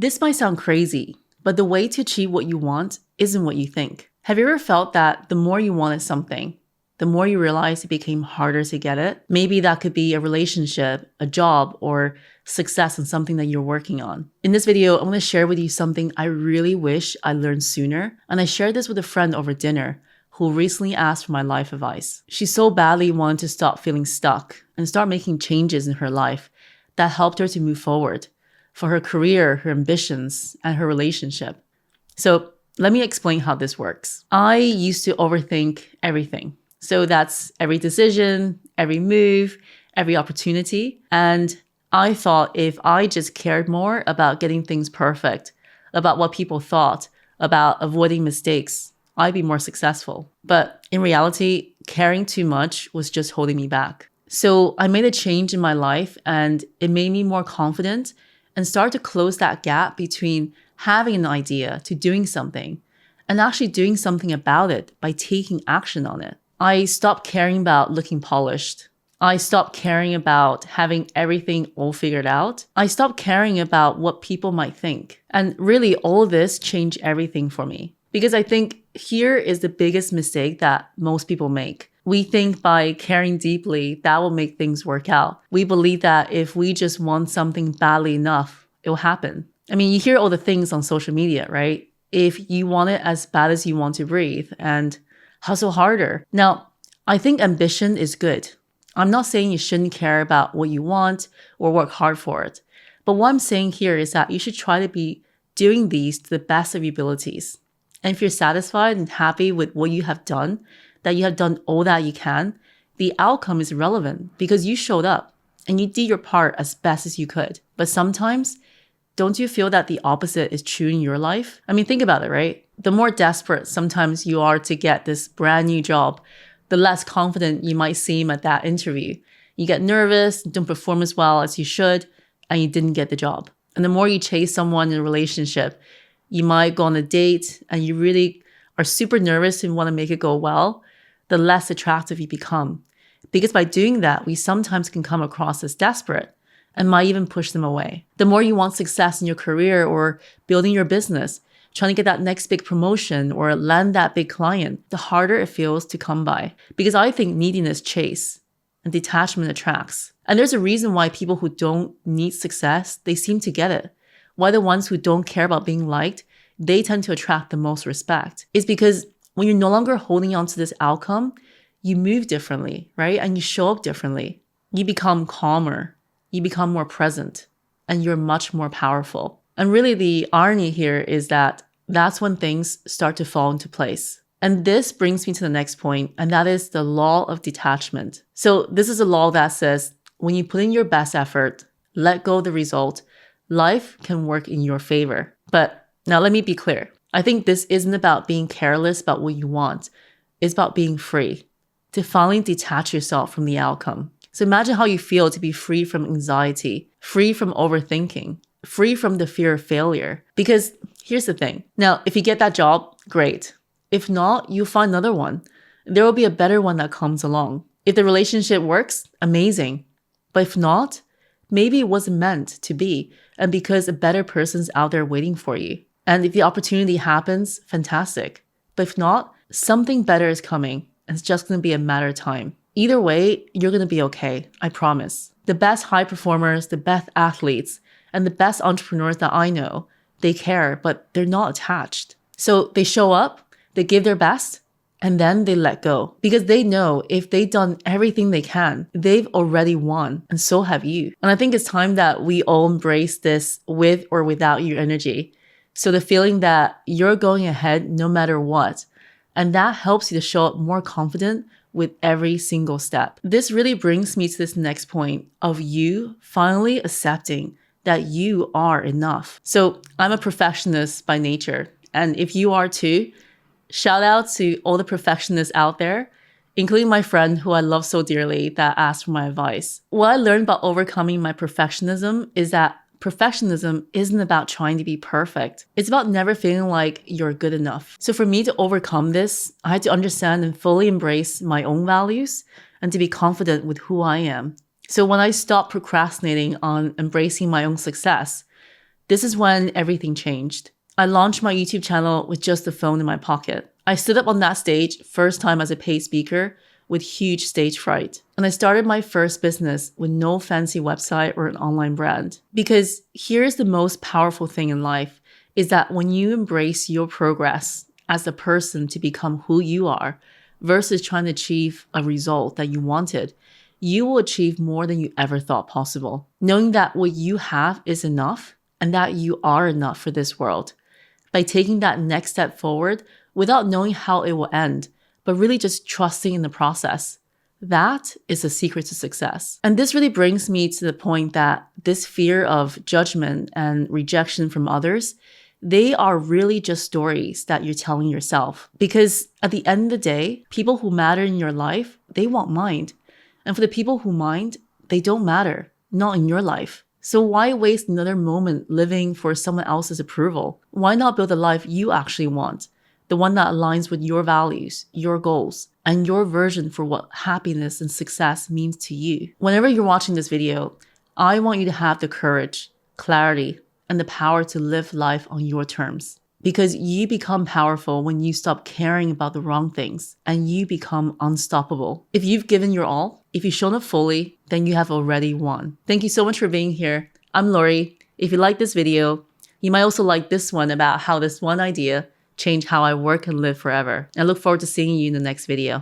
This might sound crazy, but the way to achieve what you want isn't what you think. Have you ever felt that the more you wanted something, the more you realize it became harder to get it? Maybe that could be a relationship, a job, or success in something that you're working on. In this video, I'm going to share with you something I really wish I learned sooner. And I shared this with a friend over dinner who recently asked for my life advice. She so badly wanted to stop feeling stuck and start making changes in her life that helped her to move forward for her career, her ambitions, and her relationship. So let me explain how this works. I used to overthink everything. So that's every decision, every move, every opportunity. And I thought if I just cared more about getting things perfect, about what people thought, about avoiding mistakes, I'd be more successful. But in reality, caring too much was just holding me back. So I made a change in my life and it made me more confident and start to close that gap between having an idea to doing something and actually doing something about it by taking action on it. I stopped caring about looking polished. I stopped caring about having everything all figured out. I stopped caring about what people might think. And really, all of this changed everything for me. Because I think here is the biggest mistake that most people make. We think by caring deeply, that will make things work out. We believe that if we just want something badly enough, it will happen. I mean, you hear all the things on social media, right? If you want it as bad as you want to breathe and hustle harder. Now, I think ambition is good. I'm not saying you shouldn't care about what you want or work hard for it. But what I'm saying here is that you should try to be doing these to the best of your abilities. And if you're satisfied and happy with what you have done, that you have done all that you can, the outcome is irrelevant because you showed up and you did your part as best as you could. But sometimes, don't you feel that the opposite is true in your life? I mean, think about it, right? The more desperate sometimes you are to get this brand new job, the less confident you might seem at that interview. You get nervous, don't perform as well as you should, and you didn't get the job. And the more you chase someone in a relationship, you might go on a date and you really are super nervous and want to make it go well, the less attractive you become. Because by doing that, we sometimes can come across as desperate and might even push them away. The more you want success in your career or building your business, trying to get that next big promotion or land that big client, the harder it feels to come by. Because I think neediness chase and detachment attracts. And there's a reason why people who don't need success, they seem to get it. Why the ones who don't care about being liked, they tend to attract the most respect. It's because when you're no longer holding on to this outcome, you move differently, right? And you show up differently. You become calmer, you become more present, and you're much more powerful. And really the irony here is that that's when things start to fall into place. And this brings me to the next point, and that is the law of detachment. So this is a law that says when you put in your best effort, let go of the result, life can work in your favor. But now let me be clear. I think this isn't about being careless about what you want. It's about being free, to finally detach yourself from the outcome. So imagine how you feel to be free from anxiety, free from overthinking, free from the fear of failure. Because here's the thing. Now, if you get that job, great. If not, you'll find another one. There will be a better one that comes along. If the relationship works, amazing. But if not, maybe it wasn't meant to be, and because a better person's out there waiting for you. And if the opportunity happens, fantastic. But if not, something better is coming, and it's just going to be a matter of time. Either way, you're going to be okay, I promise. The best high performers, the best athletes, and the best entrepreneurs that I know, they care, but they're not attached. So they show up, they give their best, and then they let go. Because they know if they've done everything they can, they've already won, and so have you. And I think it's time that we all embrace this with or without your energy. So the feeling that you're going ahead no matter what, and that helps you to show up more confident with every single step. This really brings me to this next point of you finally accepting that you are enough. So I'm a perfectionist by nature. And if you are too, shout out to all the perfectionists out there, including my friend who I love so dearly that asked for my advice. What I learned about overcoming my perfectionism is that perfectionism isn't about trying to be perfect. It's about never feeling like you're good enough. So for me to overcome this, I had to understand and fully embrace my own values and to be confident with who I am. So when I stopped procrastinating on embracing my own success, This is when everything changed. I launched my YouTube channel with just the phone in my pocket. I stood up on that stage, first time as a paid speaker, with huge stage fright. And I started my first business with no fancy website or an online brand. Because here's the most powerful thing in life, is that when you embrace your progress as a person to become who you are, versus trying to achieve a result that you wanted, you will achieve more than you ever thought possible. Knowing that what you have is enough and that you are enough for this world. By taking that next step forward without knowing how it will end, but really just trusting in the process. That is the secret to success. And this really brings me to the point that this fear of judgment and rejection from others, they are really just stories that you're telling yourself. Because at the end of the day, people who matter in your life, they won't mind. And for the people who mind, they don't matter, not in your life. So why waste another moment living for someone else's approval? Why not build a life you actually want? The one that aligns with your values, your goals, and your version for what happiness and success means to you. Whenever you're watching this video, I want you to have the courage, clarity, and the power to live life on your terms. Because you become powerful when you stop caring about the wrong things and you become unstoppable. If you've given your all, if you've shown up fully, then you have already won. Thank you so much for being here. I'm Laurie. If you like this video, you might also like this one about how this one idea changed how I work and live forever. I look forward to seeing you in the next video.